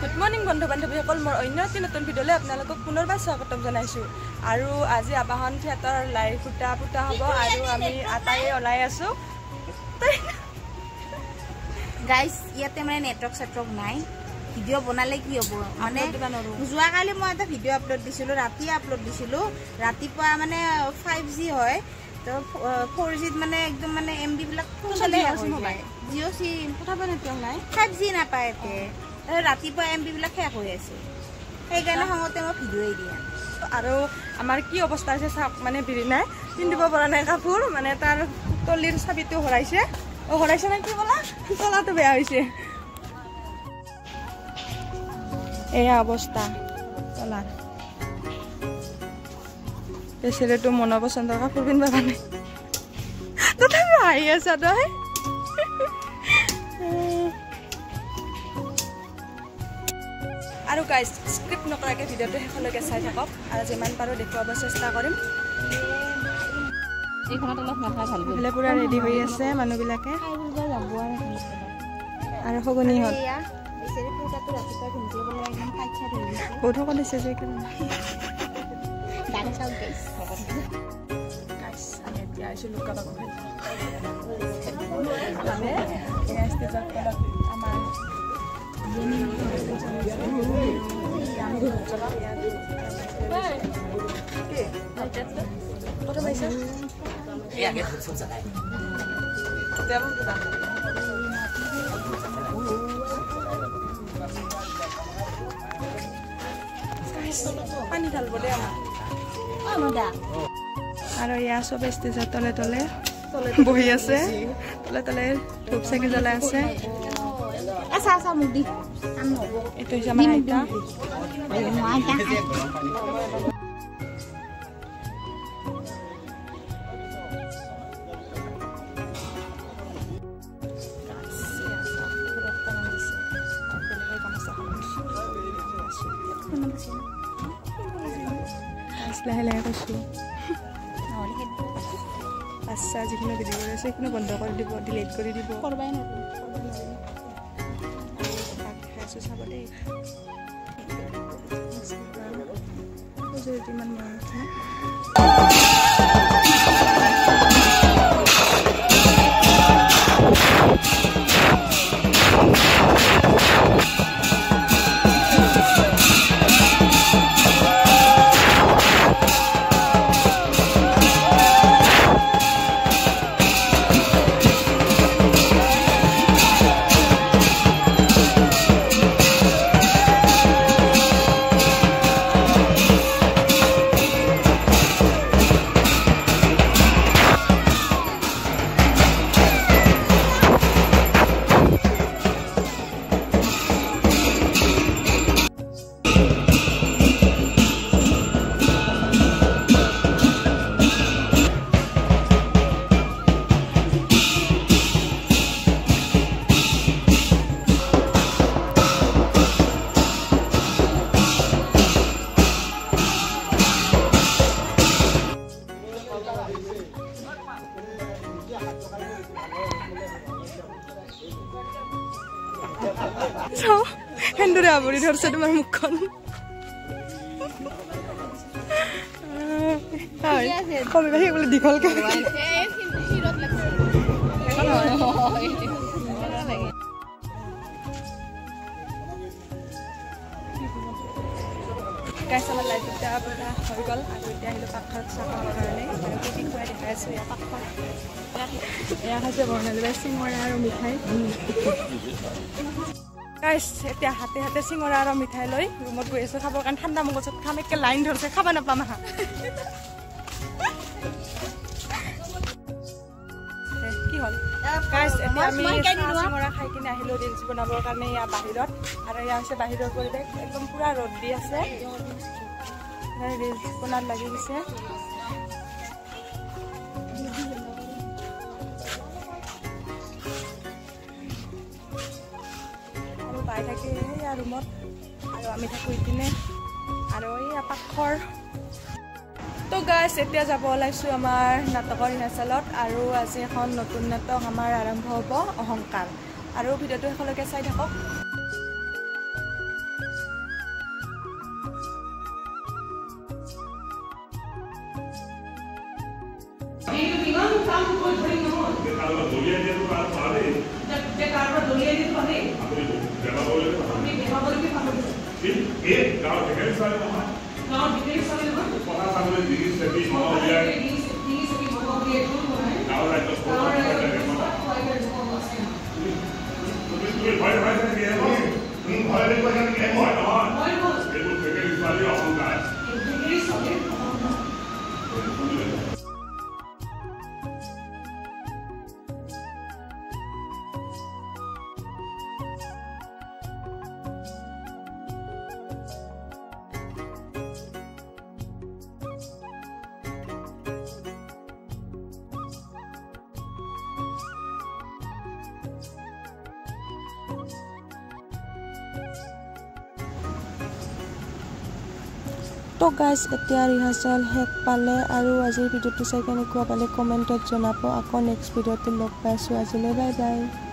Good morning বন্ধু বান্ধৱীসকল, মোৰ অন্য এটি নতুন ভিডিঅ'লৈ আপোনালোকক পুনৰবাৰ স্বাগতম জনাইছোঁ। আৰু আজি আবাহন থিয়েটাৰৰ লাইভ ফুটা হ'ব আৰু আমি আটায়ে ওলাই আছোঁ। গাইজ ইয়াতে মানে নেটৱৰ্ক নাই, ভিডিঅ' বনালে কি হ'ব মানে যোৱাকালি মই এটা ভিডিঅ' আপলোড দিছিলোঁ, ৰাতিয়ে আপলোড দিছিলোঁ। ৰাতিপুৱা মানে 5G হয়, তো 4G মানে একদম মানে MB বিলাক জিঅ' চিম কথাবোৰ নেটৱৰ্ক নাই, 5G নাপায় ইয়াতে। ৰাতিপুৱা MB বিলাক শেষ হৈ আছে, সেইকাৰণে খঙতে মই ভিডিঅ'ই দিয়া। আৰু আমাৰ কি অৱস্থা হৈছে চাওক, মানে বিৰিনাই পিন্ধিব পৰা নাই কাপোৰ, মানে তাৰ তলিৰ চাবিটো হৰাইছে নে কি ক'লা, তলাটো বেয়া হৈছে। এয়া অৱস্থা তলাৰ। বেচেৰাটো মনৰ পচন্দৰ কাপোৰ পিন্ধিব পৰা নাই, তথাপি হাঁহি আছা তই। আৰু গাইজ স্ক্ৰিপ্ট নকৰাকৈ ভিডিঅ'টো শেষলৈকে চাই থাকক আৰু যিমান পাৰোঁ দেখুৱাব চেষ্টা কৰিম। এইফালে পুৰা ৰেডি হৈ আছে মানুহবিলাকে আৰু সগুনিহঁত বহুত সকল দিছে যে আমি এতিয়া আহিছোঁ লুকা বাবু মানে আমাৰ কত পাইছা পানী ঢালব দে আমাৰ। আৰু ইয়াৰ চব ষ্টেজৰ তলে তলে বহি আছে, তলে তলে ধূপ চাকি জ্বলাই আছে। এইটো হৈছে আমাৰ আইতা। লাহে লাহে কৈছোঁ, আচ্ছা যিখিনি ভিডিঅ' কৰি আছে সেইখিনি বন্ধ কৰি দিব, ডিলিট কৰি দিব। খাইছোঁ চাব দেই, ইমান মৰম আছে। সেন্দুৰে আৱৰি ধৰিছে তোমাৰ মুখখন। কবি বাহি বোলে দীঘলকে গাইছ আমাৰ লাইফ এতিয়া পুৰা হৈ গ'ল। আৰু এতিয়া আহিলোঁ পাকঘৰত চাহ খাবৰ কাৰণে, আৰু কি কি খুৱাই দেখাই আছোঁ ইয়াৰ পাকঘৰ। এয়া খাইছে বৰ্ণালী বাই চিঙৰা আৰু মিঠাই। গাইছ এতিয়া হাতে হাতে চিঙৰা আৰু মিঠাই লৈ ৰুমত গৈ আছোঁ খাবৰ কাৰণে। ঠাণ্ডা মগজত খাম, একে লাইন ধৰিছে, খাব নাপাম আহা। কি হ'ল গাইছ, এতিয়া আমি চিঙৰা খাই কিনে আহিলোঁ ৰিলচ বনাবৰ কাৰণে ইয়াৰ বাহিৰত। আৰু এয়া হৈছে বাহিৰৰ পৰিৱেশ, একদম পুৰা ৰ'দ দি আছে, ৰিলচ বনাত লাগি গৈছে। আৰু বাই থাকে এয়া ৰুমত, আৰু আমি থাকোঁ ইপিনে, আৰু এইয়া পাকঘৰ। তো গাইছ এতিয়া যাব ওলাইছোঁ আমাৰ নাটকৰ ৰিহাৰ্চেলত। আৰু আজি এখন নতুন নাটক আমাৰ আৰম্ভ হ'ব, অহংকাৰ। আৰু ভিডিঅ'টো শেষলৈকে চাই থাকক। তো গাইজ এতিয়া ৰিহাৰ্চেল শেষ পালে আৰু আজিৰ ভিডিঅ'টো চাই কেনেকুৱা পালে কমেণ্টত জনাব। আকৌ নেক্সট ভিডিঅ'টো লগ পাইছোঁ। আজিলৈ বাই বাই।